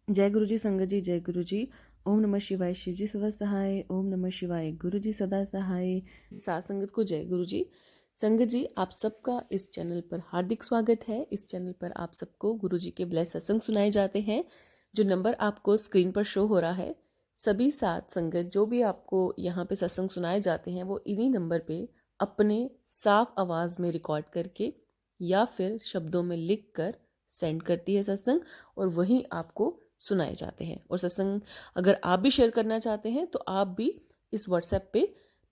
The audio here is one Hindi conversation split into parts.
जय गुरु जी, संगत जी, जय गुरु जी। ओम नमः शिवाय, शिव जी सदा सहाय। ओम नमः शिवाय, गुरु जी सदा सहाय। साथ संगत को जय गुरु जी। संगत जी, आप सबका इस चैनल पर हार्दिक स्वागत है। इस चैनल पर आप सबको गुरु जी के ब्लेस सत्संग सुनाए जाते हैं। जो नंबर आपको स्क्रीन पर शो हो रहा है, सभी साथ संगत जो भी आपको यहाँ पे सत्संग सुनाए जाते हैं, वो इन्हीं नंबर पे अपने साफ आवाज़ में रिकॉर्ड करके या फिर शब्दों में लिख कर सेंड करती है सत्संग, और वहीं आपको सुनाए जाते हैं। और सत्संग अगर आप भी शेयर करना चाहते हैं तो आप भी इस व्हाट्सएप पे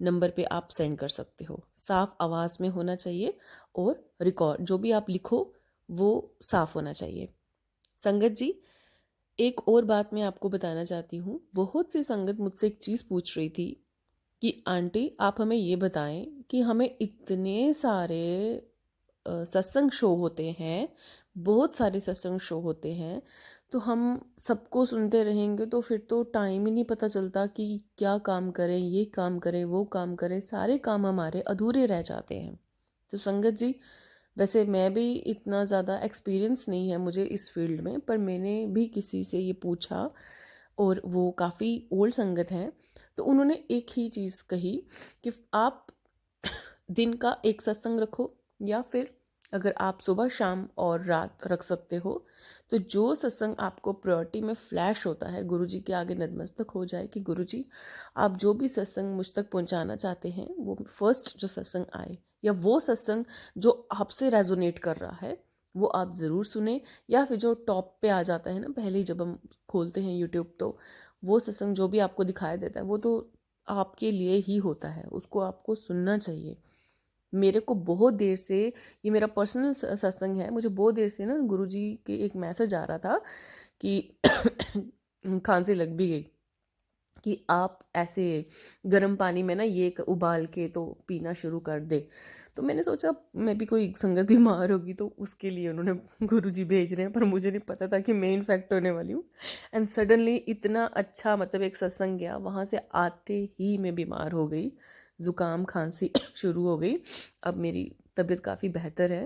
नंबर पे आप सेंड कर सकते हो। साफ आवाज़ में होना चाहिए और रिकॉर्ड जो भी आप लिखो वो साफ होना चाहिए। संगत जी, एक और बात मैं आपको बताना चाहती हूँ। बहुत सी संगत मुझसे एक चीज़ पूछ रही थी कि आंटी आप हमें ये बताएं कि हमें इतने सारे सत्संग शो होते हैं, बहुत सारे सत्संग शो होते हैं, तो हम सबको सुनते रहेंगे तो फिर तो टाइम ही नहीं पता चलता कि क्या काम करें, ये काम करें, वो काम करें, सारे काम हमारे अधूरे रह जाते हैं। तो संगत जी, वैसे मैं भी इतना ज़्यादा एक्सपीरियंस नहीं है मुझे इस फील्ड में, पर मैंने भी किसी से ये पूछा और वो काफ़ी ओल्ड संगत हैं, तो उन्होंने एक ही चीज़ कही कि आप दिन का एक सत्संग रखो, या फिर अगर आप सुबह शाम और रात रख सकते हो, तो जो सत्संग आपको प्रायोरिटी में फ्लैश होता है, गुरुजी के आगे नतमस्तक हो जाए कि गुरुजी आप जो भी सत्संग मुझ तक पहुंचाना चाहते हैं, वो फर्स्ट जो सत्संग आए, या वो सत्संग जो आपसे रेजोनेट कर रहा है वो आप ज़रूर सुने, या फिर जो टॉप पे आ जाता है ना पहले ही जब हम खोलते हैं यूट्यूब, तो वो सत्संग जो भी आपको दिखाई देता है वो तो आपके लिए ही होता है, उसको आपको सुनना चाहिए। मेरे को बहुत देर से, ये मेरा पर्सनल सत्संग है, मुझे बहुत देर से ना गुरुजी के एक मैसेज आ रहा था कि खांसी लग भी गई कि आप ऐसे गर्म पानी में ना ये उबाल के तो पीना शुरू कर दे। तो मैंने सोचा मैं भी कोई संगत बीमार होगी तो उसके लिए उन्होंने गुरुजी भेज रहे हैं, पर मुझे नहीं पता था कि मैं इन्फेक्ट होने वाली हूँ। एंड सडनली इतना अच्छा मतलब एक सत्संग गया, वहाँ से आते ही मैं बीमार हो गई, ज़ुकाम खांसी शुरू हो गई। अब मेरी तबीयत काफ़ी बेहतर है,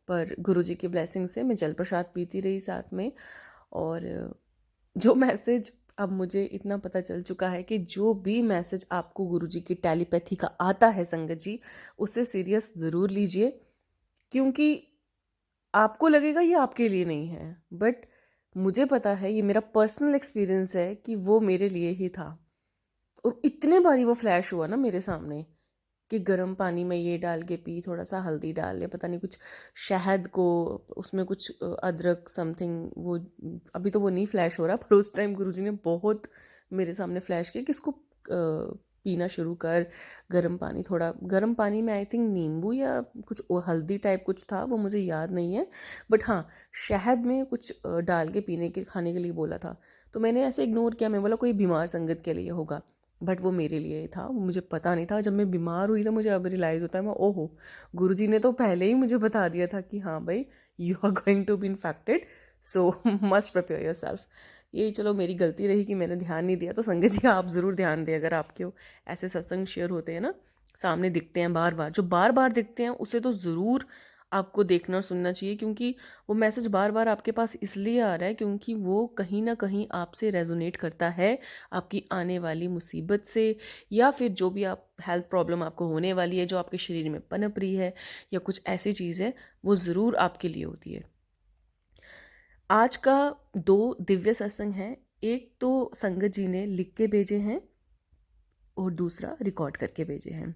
पर गुरुजी की ब्लेसिंग से मैं जल प्रसाद पीती रही साथ में। और जो मैसेज, अब मुझे इतना पता चल चुका है कि जो भी मैसेज आपको गुरुजी की टेलीपैथी का आता है संगत जी, उसे सीरियस ज़रूर लीजिए, क्योंकि आपको लगेगा ये आपके लिए नहीं है, बट मुझे पता है, ये मेरा पर्सनल एक्सपीरियंस है कि वो मेरे लिए ही था। और इतने बारी वो फ्लैश हुआ ना मेरे सामने कि गर्म पानी में ये डाल के पी, थोड़ा सा हल्दी डाल ले, पता नहीं कुछ शहद को, उसमें कुछ अदरक समथिंग, वो अभी तो वो नहीं फ्लैश हो रहा, पर उस टाइम गुरुजी ने बहुत मेरे सामने फ्लैश किया कि इसको पीना शुरू कर। गर्म पानी, थोड़ा गर्म पानी में आई थिंक नींबू या कुछ हल्दी टाइप कुछ था, वो मुझे याद नहीं है, बट हाँ शहद में कुछ डाल के पीने के खाने के लिए बोला था। तो मैंने ऐसे इग्नोर किया, मैं बोला कोई बीमार संगत के लिए होगा, बट वो मेरे लिए था, वो मुझे पता नहीं था। जब मैं बीमार हुई तो मुझे अब रियलाइज़ होता है, मैं ओहो, गुरुजी ने तो पहले ही मुझे बता दिया था कि हाँ भाई, you are going to be infected, so must prepare your self. ये चलो मेरी गलती रही कि मैंने ध्यान नहीं दिया। तो संगत जी आप ज़रूर ध्यान दें, अगर आपके ऐसे सत्संग शेयर होते हैं ना, सामने दिखते हैं बार बार, जो बार बार दिखते हैं उसे तो ज़रूर आपको देखना और सुनना चाहिए, क्योंकि वो मैसेज बार बार आपके पास इसलिए आ रहा है क्योंकि वो कहीं ना कहीं आपसे रेजोनेट करता है, आपकी आने वाली मुसीबत से, या फिर जो भी आप हेल्थ प्रॉब्लम आपको होने वाली है, जो आपके शरीर में पनप रही है, या कुछ ऐसी चीज़ है, वो ज़रूर आपके लिए होती है। आज का 2 दिव्य सत्संग हैं। एक तो संगत जी ने लिख के भेजे हैं और दूसरा रिकॉर्ड करके भेजे हैं।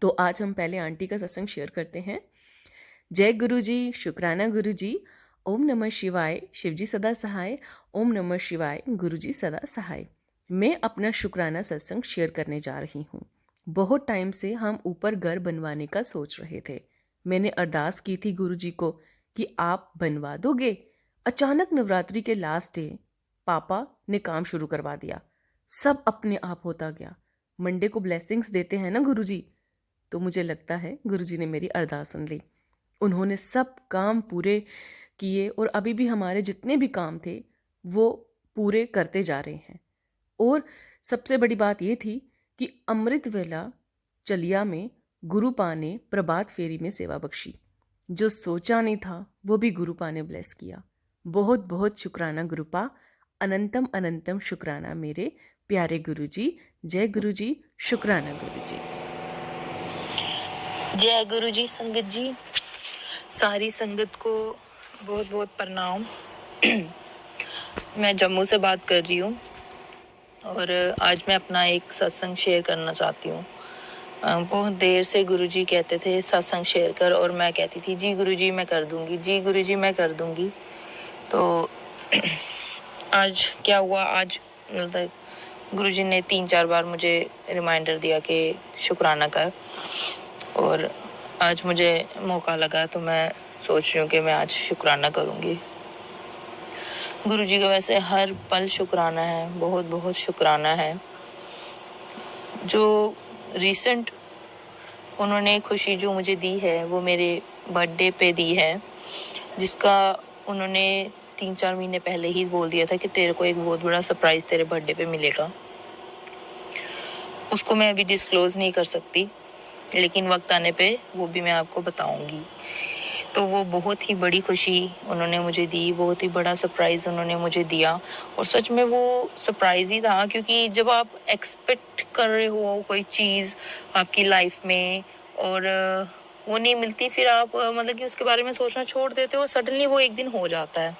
तो आज हम पहले आंटी का सत्संग शेयर करते हैं। जय गुरु जी, शुक्राना गुरु जी। ओम नमः शिवाय, शिवजी सदा सहाय। ओम नमः शिवाय, गुरु जी सदा सहाय। मैं अपना शुक्राना सत्संग शेयर करने जा रही हूँ। बहुत टाइम से हम ऊपर घर बनवाने का सोच रहे थे। मैंने अरदास की थी गुरु जी को कि आप बनवा दोगे। अचानक नवरात्रि के लास्ट डे पापा ने काम शुरू करवा दिया। सब अपने आप होता गया। मंडे को ब्लेसिंग्स देते हैं ना गुरु जी, तो मुझे लगता है गुरुजी ने मेरी अरदास सुन ली। उन्होंने सब काम पूरे किए, और अभी भी हमारे जितने भी काम थे वो पूरे करते जा रहे हैं। और सबसे बड़ी बात ये थी कि अमृत वेला चलिया में गुरुपा ने प्रभात फेरी में सेवा बख्शी। जो सोचा नहीं था वो भी गुरुपा ने ब्लेस किया। बहुत बहुत शुक्राना गुरुपा, अनंतम अनंतम शुक्राना मेरे प्यारे गुरुजी। जय गुरुजी, शुक्राना गुरुजी। जय गुरुजी संगत जी, सारी संगत को बहुत बहुत प्रणाम। मैं जम्मू से बात कर रही हूँ और आज मैं अपना एक सत्संग शेयर करना चाहती हूँ। बहुत देर से गुरुजी कहते थे सत्संग शेयर कर, और मैं कहती थी जी गुरुजी मैं कर दूंगी, जी गुरुजी मैं कर दूंगी। तो आज क्या हुआ, आज मतलब गुरुजी ने 3-4 बार मुझे रिमाइंडर दिया कि शुक्राना कर, और आज मुझे मौका लगा तो मैं सोच रही हूँ कि मैं आज शुक्राना करूँगी। गुरुजी का वैसे हर पल शुक्राना है, बहुत बहुत शुक्राना है। जो रिसेंट उन्होंने खुशी जो मुझे दी है वो मेरे बर्थडे पे दी है, जिसका उन्होंने 3-4 महीने पहले ही बोल दिया था कि तेरे को एक बहुत बड़ा सरप्राइज तेरे बर्थडे पे मिलेगा। उसको मैं अभी डिस्क्लोज नहीं कर सकती, लेकिन वक्त आने पे वो भी मैं आपको बताऊंगी। तो वो बहुत ही बड़ी खुशी उन्होंने मुझे दी, बहुत ही बड़ा सरप्राइज उन्होंने मुझे दिया। और सच में वो सरप्राइज ही था, क्योंकि जब आप एक्सपेक्ट कर रहे हो कोई चीज़ आपकी लाइफ में और वो नहीं मिलती, फिर आप मतलब कि उसके बारे में सोचना छोड़ देते हो और सडनली वो एक दिन हो जाता है,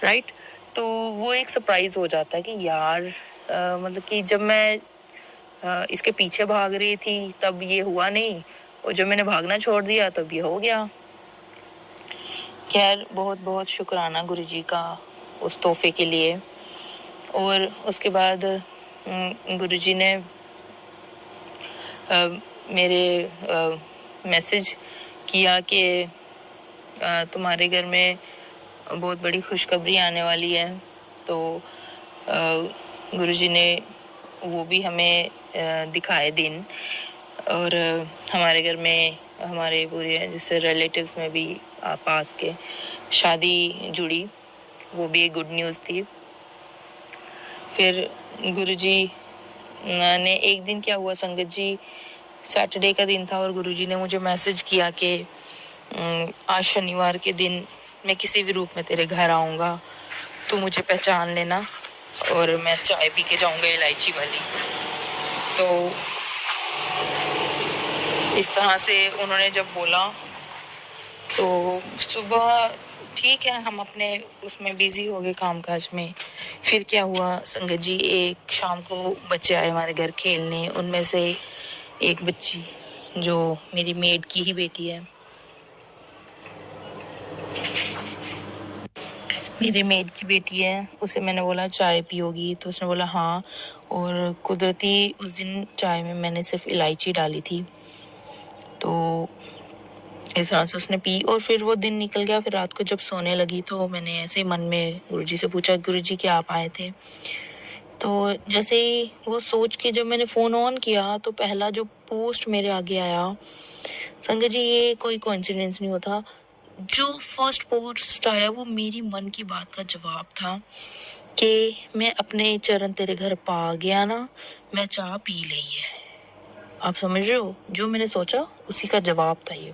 राइट। तो वो एक सरप्राइज हो जाता है कि यार मतलब कि जब मैं इसके पीछे भाग रही थी तब ये हुआ नहीं, और जब मैंने भागना छोड़ दिया तब ये हो गया। खैर बहुत बहुत शुक्राना गुरुजी का उस तोहफे के लिए। और उसके बाद गुरुजी ने मेरे मैसेज किया कि तुम्हारे घर में बहुत बड़ी खुशखबरी आने वाली है। तो गुरुजी ने वो भी हमें दिखाए दिन, और हमारे घर में हमारे पूरे जैसे रिलेटिव्स में भी पास के शादी जुड़ी, वो भी एक गुड न्यूज़ थी। फिर गुरुजी ने एक दिन क्या हुआ संगत जी, सैटरडे का दिन था और गुरुजी ने मुझे मैसेज किया कि आज शनिवार के दिन मैं किसी भी रूप में तेरे घर आऊँगा, तू मुझे पहचान लेना और मैं चाय पी के जाऊँगा इलायची वाली। तो इस तरह से उन्होंने जब बोला तो सुबह ठीक है हम अपने उसमें बिजी हो गए कामकाज में। फिर क्या हुआ संगत जी, एक शाम को बच्चे आए हमारे घर खेलने। उनमें से एक बच्ची जो मेरी मेड की ही बेटी है, मेरे मेड की बेटी है, उसे मैंने बोला चाय पियोगी, तो उसने बोला हाँ। और कुदरती उस दिन चाय में मैंने सिर्फ इलायची डाली थी, तो इस तरह से उसने पी और फिर वो दिन निकल गया। फिर रात को जब सोने लगी तो मैंने ऐसे ही मन में गुरुजी से पूछा, गुरुजी क्या आप आए थे? तो जैसे ही वो सोच के जब मैंने फ़ोन ऑन किया तो पहला जो पोस्ट मेरे आगे आया, संगत जी ये कोई कोइंसिडेंस नहीं होता, जो फर्स्ट पोस्ट आया वो मेरी मन की बात का जवाब था कि मैं अपने चरण तेरे घर पा गया ना, मैं चाह पी ली है। आप समझ रहे हो, जो मैंने सोचा उसी का जवाब था ये।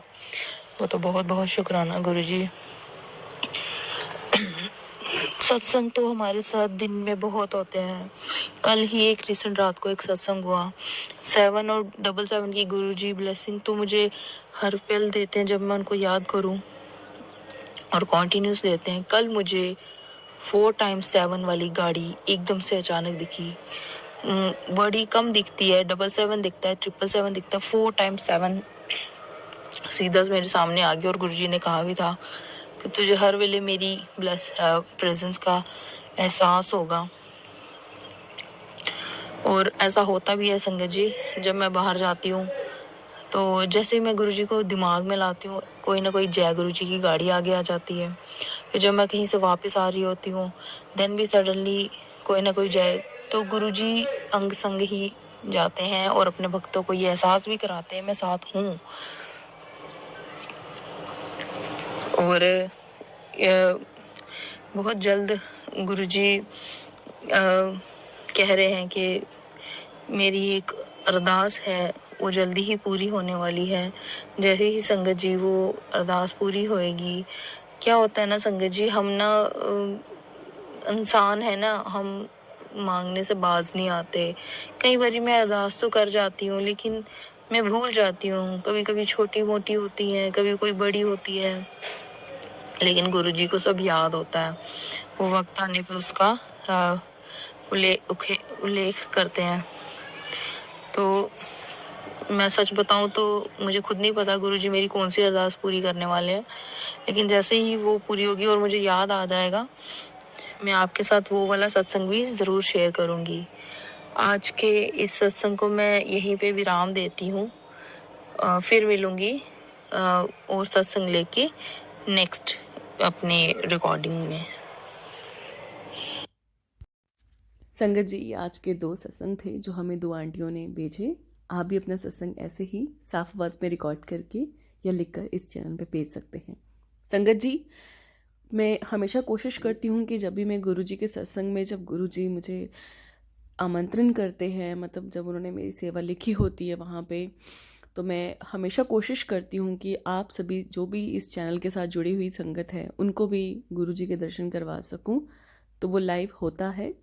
वो तो बहुत बहुत शुक्राना गुरुजी। सत्संग तो हमारे साथ दिन में बहुत होते हैं। कल ही एक रिसेंट रात को एक सत्संग हुआ, 7 और 7 की गुरुजी ब्लेसिंग तो मुझे हर पल देते हैं जब मैं उनको याद करूं, और कॉन्टिन्यूस देते हैं। कल मुझे 4x7 वाली गाड़ी एकदम से अचानक दिखी। बड़ी कम दिखती है, 777 दिखता है, 777 दिखता है, 4x7 सीधा मेरे सामने आ गया। और गुरुजी ने कहा भी था कि तुझे हर वेले मेरी प्रेजेंस का एहसास होगा, और ऐसा होता भी है संगत जी। जब मैं बाहर जाती हूँ तो जैसे ही मैं गुरुजी को दिमाग में लाती हूँ, कोई ना कोई जय गुरुजी की गाड़ी आगे आ जाती है। फिर जब मैं कहीं से वापस आ रही होती हूँ देन भी सडनली कोई ना कोई जय, तो गुरुजी अंग संग ही जाते हैं और अपने भक्तों को ये एहसास भी कराते हैं मैं साथ हूँ। और बहुत जल्द गुरुजी कह रहे हैं कि मेरी एक अरदास है वो जल्दी ही पूरी होने वाली है। जैसे ही संगत जी वो अरदास पूरी होएगी क्या होता है ना संगत जी, हम ना इंसान है ना, हम मांगने से बाज नहीं आते। कई बारी मैं अरदास तो कर जाती हूँ, लेकिन मैं भूल जाती हूँ। कभी कभी छोटी मोटी होती हैं, कभी कोई बड़ी होती है, लेकिन गुरुजी को सब याद होता है। वो वक्त आने पे उसका अ, उल्लेख करते हैं। तो मैं सच बताऊं तो मुझे खुद नहीं पता गुरुजी मेरी कौन सी अरदास पूरी करने वाले हैं, लेकिन जैसे ही वो पूरी होगी और मुझे याद आ जाएगा, मैं आपके साथ वो वाला सत्संग भी ज़रूर शेयर करूंगी। आज के इस सत्संग को मैं यहीं पे विराम देती हूँ। फिर मिलूंगी और सत्संग लेके नेक्स्ट अपने रिकॉर्डिंग में। संगत जी, ये आज के 2 सत्संग थे जो हमें 2 आंटियों ने भेजे। आप भी अपना सत्संग ऐसे ही साफ आवाज़ में रिकॉर्ड करके या लिखकर इस चैनल पे भेज सकते हैं। संगत जी, मैं हमेशा कोशिश करती हूँ कि जब भी मैं गुरुजी के सत्संग में, जब गुरुजी मुझे आमंत्रण करते हैं, मतलब जब उन्होंने मेरी सेवा लिखी होती है वहाँ पे, तो मैं हमेशा कोशिश करती हूँ कि आप सभी जो भी इस चैनल के साथ जुड़ी हुई संगत है उनको भी गुरुजी के दर्शन करवा सकूँ। तो वो लाइव होता है,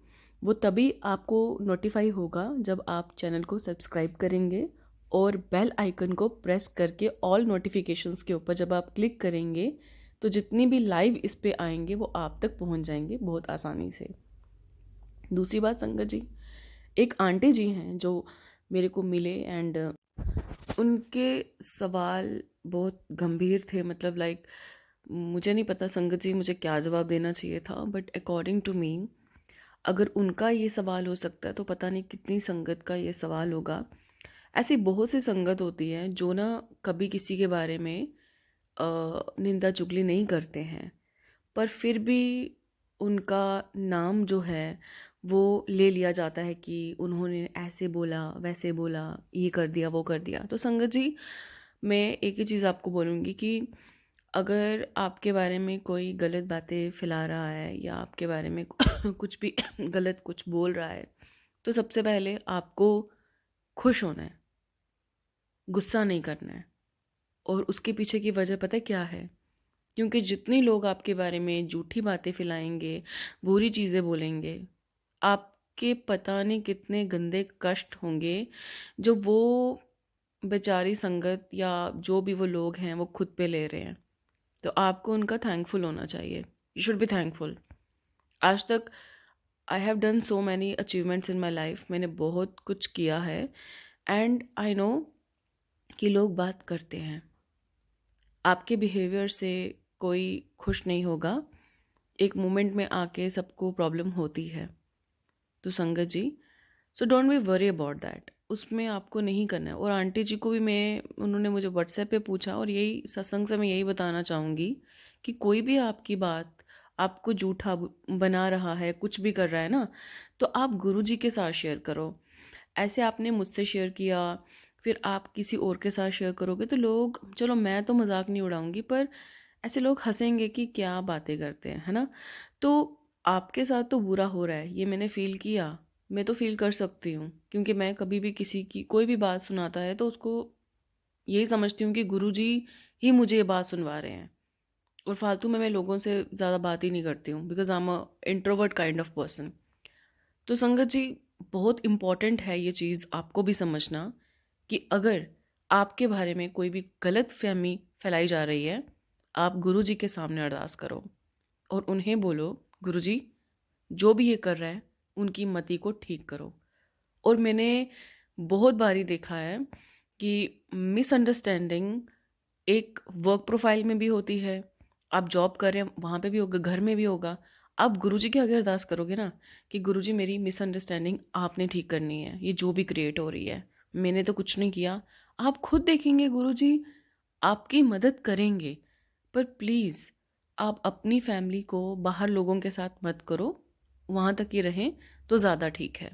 वो तभी आपको नोटिफाई होगा जब आप चैनल को सब्सक्राइब करेंगे और बेल आइकन को प्रेस करके ऑल नोटिफिकेशंस के ऊपर जब आप क्लिक करेंगे तो जितनी भी लाइव इस पे आएंगे वो आप तक पहुंच जाएंगे बहुत आसानी से। दूसरी बात संगत जी, एक आंटी जी हैं जो मेरे को मिले एंड उनके सवाल बहुत गंभीर थे, मतलब लाइक मुझे नहीं पता संगत जी मुझे क्या जवाब देना चाहिए था, बट अकॉर्डिंग टू मी अगर उनका ये सवाल हो सकता है तो पता नहीं कितनी संगत का ये सवाल होगा। ऐसी बहुत सी संगत होती है जो ना कभी किसी के बारे में निंदा चुगली नहीं करते हैं, पर फिर भी उनका नाम जो है वो ले लिया जाता है कि उन्होंने ऐसे बोला, वैसे बोला, ये कर दिया, वो कर दिया। तो संगत जी, मैं एक ही चीज़ आपको बोलूँगी कि अगर आपके बारे में कोई गलत बातें फैला रहा है या आपके बारे में कुछ भी गलत कुछ बोल रहा है, तो सबसे पहले आपको खुश होना है, गुस्सा नहीं करना है। और उसके पीछे की वजह पता है क्या है? क्योंकि जितने लोग आपके बारे में झूठी बातें फैलाएंगे, बुरी चीज़ें बोलेंगे, आपके पता नहीं कितने गंदे कष्ट होंगे जो वो बेचारी संगत या जो भी वो लोग हैं वो खुद पे ले रहे हैं। तो आपको उनका थैंकफुल होना चाहिए। You should be thankful. आज तक I have done so many achievements in my life, मैंने बहुत कुछ किया है एंड आई नो कि लोग बात करते हैं। आपके बिहेवियर से कोई खुश नहीं होगा, एक मोमेंट में आके सबको प्रॉब्लम होती है। तो संगत जी, so don't be worry about that, उसमें आपको नहीं करना है। और आंटी जी को भी मैं, उन्होंने मुझे व्हाट्सएप पे पूछा और यही सत्संग से मैं यही बताना चाहूँगी कि कोई भी आपकी बात आपको झूठा बना रहा है, कुछ भी कर रहा है ना, तो आप गुरु जी के साथ शेयर करो। ऐसे आपने मुझसे शेयर किया, फिर आप किसी और के साथ शेयर करोगे तो लोग, चलो मैं तो मजाक नहीं उड़ाऊंगी, पर ऐसे लोग हंसेंगे कि क्या बातें करते हैं, है ना। तो आपके साथ तो बुरा हो रहा है, ये मैंने फील किया, मैं तो फील कर सकती हूँ, क्योंकि मैं कभी भी किसी की कोई भी बात सुनाता है तो उसको यही समझती हूँ कि गुरुजी ही मुझे ये बात सुनवा रहे हैं। और फालतू में मैं लोगों से ज़्यादा बात ही नहीं करती हूँ, because I am a introvert kind of person. तो संगत जी, बहुत इम्पॉर्टेंट है ये चीज़ आपको भी समझना कि अगर आपके बारे में कोई भी गलत फहमी फैलाई जा रही है, आप गुरु जी के सामने अरदास करो और उन्हें बोलो, गुरु जी जो भी ये कर रहा है उनकी मति को ठीक करो। और मैंने बहुत बारी देखा है कि मिसअंडरस्टैंडिंग एक वर्क प्रोफाइल में भी होती है, आप जॉब कर रहे हैं वहाँ पे भी होगा, घर में भी होगा। आप गुरुजी के आगे अरदास करोगे ना कि गुरुजी मेरी मिसअंडरस्टैंडिंग आपने ठीक करनी है, ये जो भी क्रिएट हो रही है, मैंने तो कुछ नहीं किया, आप खुद देखेंगे गुरुजी आपकी मदद करेंगे। पर प्लीज़ आप अपनी फैमिली को बाहर लोगों के साथ मत करो, वहाँ तक ही रहें तो ज़्यादा ठीक है।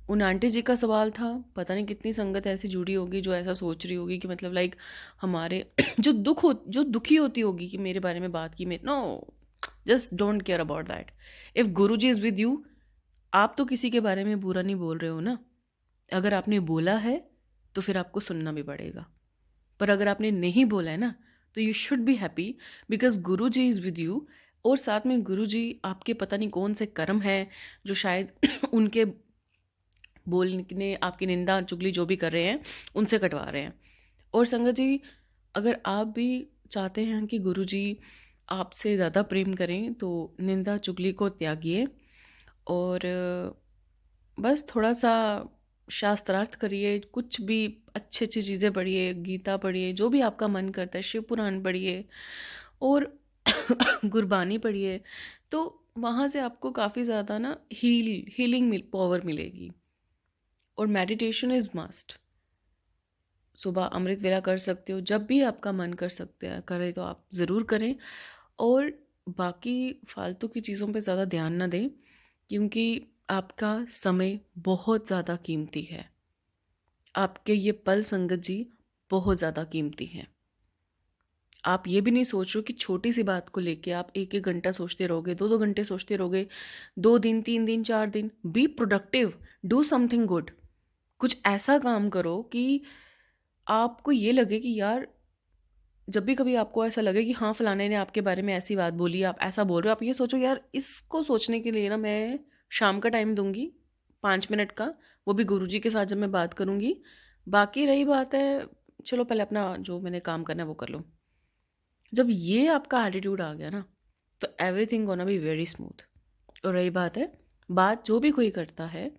उन आंटी जी का सवाल था, पता नहीं कितनी संगत ऐसी जुड़ी होगी जो ऐसा सोच रही होगी कि मतलब लाइक हमारे जो दुखी होती होगी कि मेरे बारे में बात की, मैं no, just don't care about that. If Guru ji is with you, आप तो किसी के बारे में बुरा नहीं बोल रहे हो ना। अगर आपने बोला है तो फिर आपको सुनना भी पड़ेगा, पर अगर आपने नहीं बोला है ना, तो you should be happy because Guru ji is with you. और साथ में गुरु जी आपके पता नहीं कौन से कर्म है जो शायद उनके बोलने आपकी निंदा चुगली जो भी कर रहे हैं उनसे कटवा रहे हैं। और संगत जी, अगर आप भी चाहते हैं कि गुरु जी आपसे ज़्यादा प्रेम करें तो निंदा चुगली को त्यागिए और बस थोड़ा सा शास्त्रार्थ करिए, कुछ भी अच्छी अच्छी चीज़ें पढ़िए, गीता पढ़िए, जो भी आपका मन करता है, शिव पुराण पढ़िए और गुरबानी पढ़िए। तो वहाँ से आपको काफ़ी ज़्यादा ना हीलिंग पावर मिलेगी। और मेडिटेशन इज़ मस्ट। सुबह अमृत वेला कर सकते हो, जब भी आपका मन कर सकते हैं करें तो आप ज़रूर करें। और बाकी फालतू की चीज़ों पे ज़्यादा ध्यान ना दें क्योंकि आपका समय बहुत ज़्यादा कीमती है। आपके ये पल संगत जी बहुत ज़्यादा कीमती हैं। आप ये भी नहीं सोच रहे हो कि छोटी सी बात को लेके आप 1-1 घंटा सोचते रहोगे, 2-2 घंटे सोचते रहोगे, 2 दिन, 3 दिन, 4 दिन। Be productive, do something good. कुछ ऐसा काम करो कि आपको ये लगे कि यार, जब भी कभी आपको ऐसा लगे कि हाँ फलाने ने आपके बारे में ऐसी बात बोली, आप ऐसा बोल रहे हो, आप ये सोचो यार इसको सोचने के लिए ना मैं शाम का टाइम दूंगी 5 मिनट का, वो भी गुरुजी के साथ जब मैं बात करूंगी। बाकी रही बात है, चलो पहले अपना जो मैंने काम करना है वो कर लो। जब ये आपका एटीट्यूड आ गया ना तो everything gonna be very smooth. और रही बात है, बात जो भी कोई करता है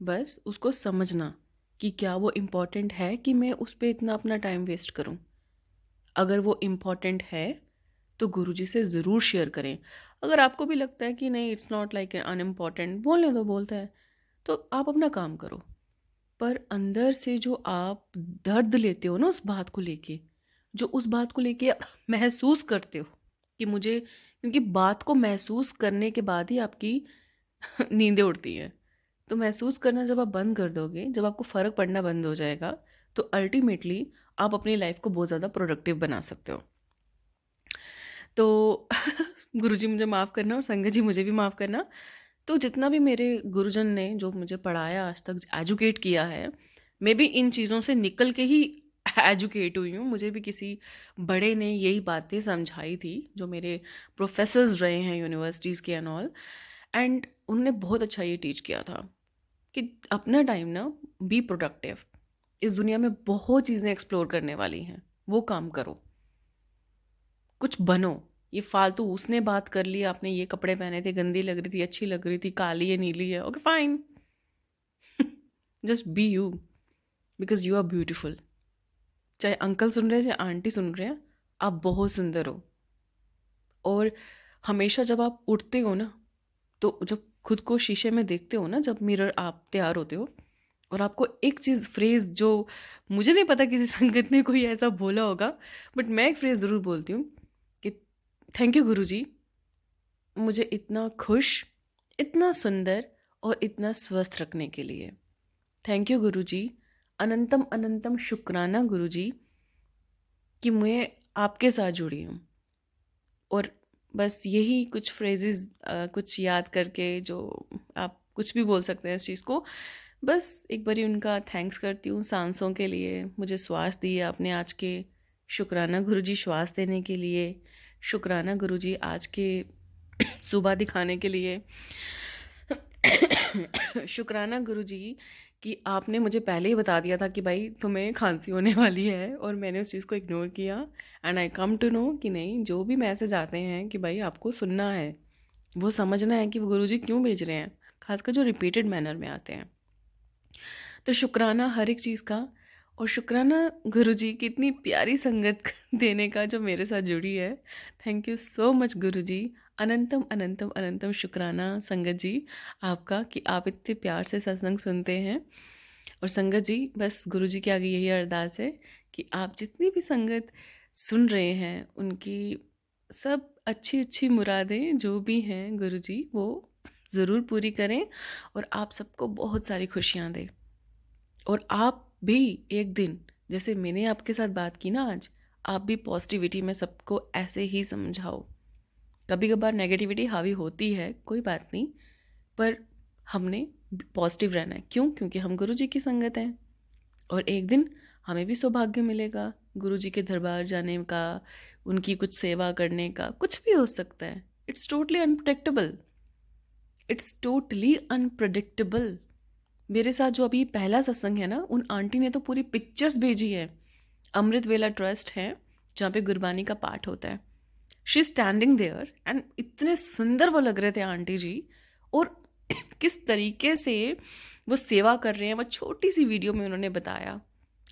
बस उसको समझना कि क्या वो इम्पोर्टेंट है कि मैं उस पर इतना अपना टाइम वेस्ट करूं। अगर वो इम्पॉर्टेंट है तो गुरुजी से ज़रूर शेयर करें। अगर आपको भी लगता है कि नहीं इट्स नॉट लाइक अनइम्पॉर्टेंट, बोलने दो, बोलता है तो आप अपना काम करो। पर अंदर से जो आप दर्द लेते हो ना उस बात को लेके, जो उस बात को लेके महसूस करते हो कि मुझे, क्योंकि बात को महसूस करने के बाद ही आपकी नींदें उड़ती हैं। तो महसूस करना जब आप बंद कर दोगे, जब आपको फ़र्क पड़ना बंद हो जाएगा तो अल्टीमेटली आप अपनी लाइफ को बहुत ज़्यादा प्रोडक्टिव बना सकते हो। तो गुरुजी मुझे माफ़ करना और संगत जी मुझे भी माफ़ करना। तो जितना भी मेरे गुरुजन ने जो मुझे पढ़ाया आज तक, एजुकेट किया है, मैं भी इन चीज़ों से निकल के ही एजुकेट हुई हूँ। मुझे भी किसी बड़े ने यही बातें समझाई थी, जो मेरे प्रोफेसर्स रहे हैं यूनिवर्सिटीज़ के एंड ऑल। एंड उनने बहुत अच्छा ये टीच किया था कि अपना टाइम ना बी प्रोडक्टिव। इस दुनिया में बहुत चीज़ें एक्सप्लोर करने वाली हैं, वो काम करो, कुछ बनो। ये फालतू उसने बात कर ली, आपने ये कपड़े पहने थे, गंदी लग रही थी, अच्छी लग रही थी, काली है, नीली है, okay fine. Just be you because you are beautiful. चाहे अंकल सुन रहे हैं चाहे आंटी सुन रहे हैं, आप बहुत सुंदर हो। और हमेशा जब आप उठते हो ना, तो जब खुद को शीशे में देखते हो ना, जब मिरर आप तैयार होते हो, और आपको एक चीज़ फ्रेज़ जो मुझे नहीं पता किसी संगत ने कोई ऐसा बोला होगा, बट मैं एक फ्रेज़ ज़रूर बोलती हूँ कि थैंक यू गुरुजी, मुझे इतना खुश, इतना सुंदर और इतना स्वस्थ रखने के लिए। थैंक यू गुरुजी, अनंतम अनंतम शुक्राना गुरुजी कि मैं आपके साथ जुड़ी हूँ। और बस यही कुछ फ्रेजेस कुछ याद करके, जो आप कुछ भी बोल सकते हैं इस चीज़ को, बस एक बारी उनका थैंक्स करती हूँ सांसों के लिए, मुझे श्वास दिए आपने आज के। शुक्राना गुरुजी श्वास देने के लिए, शुक्राना गुरुजी आज के सुबह दिखाने के लिए। शुक्राना गुरुजी कि आपने मुझे पहले ही बता दिया था कि भाई तुम्हें खांसी होने वाली है, और मैंने उस चीज़ को इग्नोर किया। And I come to know कि नहीं, जो भी मैसेज आते हैं कि भाई आपको सुनना है, वो समझना है कि वो गुरुजी क्यों भेज रहे हैं, खासकर जो रिपीटेड मैनर में आते हैं। तो शुक्राना हर एक चीज़ का। और शुक्राना गुरुजी की इतनी प्यारी संगत देने का जो मेरे साथ जुड़ी है। थैंक यू सो मच गुरुजी, अनंतम अनंतम अनंतम शुक्राना संगत जी आपका कि आप इतने प्यार से सत्संग सुनते हैं। और संगत जी, बस गुरुजी के आगे यही अरदास है कि आप जितनी भी संगत सुन रहे हैं उनकी सब अच्छी अच्छी मुरादें जो भी हैं गुरुजी वो ज़रूर पूरी करें, और आप सबको बहुत सारी खुशियाँ दें। और आप भी एक दिन, जैसे मैंने आपके साथ बात की ना आज, आप भी पॉजिटिविटी में सबको ऐसे ही समझाओ। कभी कभार नेगेटिविटी हावी होती है, कोई बात नहीं, पर हमने पॉजिटिव रहना है। क्यों? क्योंकि हम गुरु जी की संगत हैं, और एक दिन हमें भी सौभाग्य मिलेगा गुरु जी के दरबार जाने का, उनकी कुछ सेवा करने का, कुछ भी हो सकता है। It's totally unpredictable, it's totally unpredictable. मेरे साथ जो अभी पहला सत्संग है ना, उन आंटी ने तो पूरी पिक्चर्स भेजी है। अमृत वेला ट्रस्ट है जहाँ पे गुरबानी का पाठ होता है। शी स्टैंडिंग देयर एंड इतने सुंदर वो लग रहे थे आंटी जी, और किस तरीके से वो सेवा कर रहे हैं, वो छोटी सी वीडियो में उन्होंने बताया।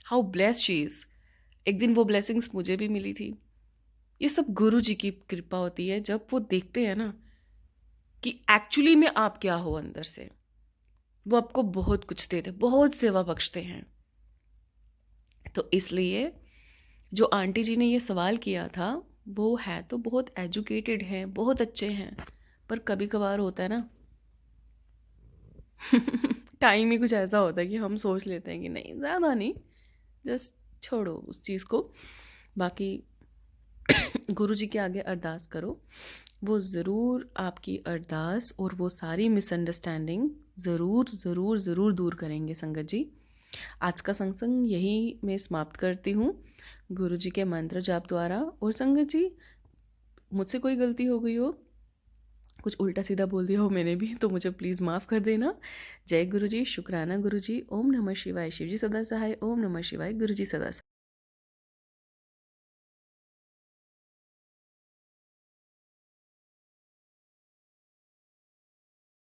How blessed she is. एक दिन वो ब्लेसिंग्स मुझे भी मिली थी। ये सब गुरु जी की कृपा होती है, जब वो देखते हैं ना कि एक्चुअली में आप क्या हो अंदर से, वो आपको बहुत कुछ देते, बहुत सेवा बख्शते हैं। तो इसलिए जो आंटी जी ने ये सवाल किया था, वो है तो बहुत एजुकेटेड हैं, बहुत अच्छे हैं, पर कभी कभार होता है ना टाइम ही कुछ ऐसा होता है कि हम सोच लेते हैं कि नहीं, ज़्यादा नहीं, जस्ट छोड़ो उस चीज़ को। बाकी गुरु जी के आगे अरदास करो, वो ज़रूर आपकी अरदास और वो सारी मिसअंडरस्टैंडिंग ज़रूर ज़रूर ज़रूर दूर करेंगे। संगत जी, आज का सत्संग यही मैं समाप्त करती हूँ गुरु जी के मंत्र जाप द्वारा। और संगत जी, मुझसे कोई गलती हो गई हो, कुछ उल्टा सीधा बोल दिया हो मैंने भी, तो मुझे प्लीज़ माफ़ कर देना। जय गुरु जी, शुक्राना गुरु जी। ओम नमः शिवाय, शिव जी सदा सहाय। ओम नमः शिवाय, गुरु जी सदा सहाय।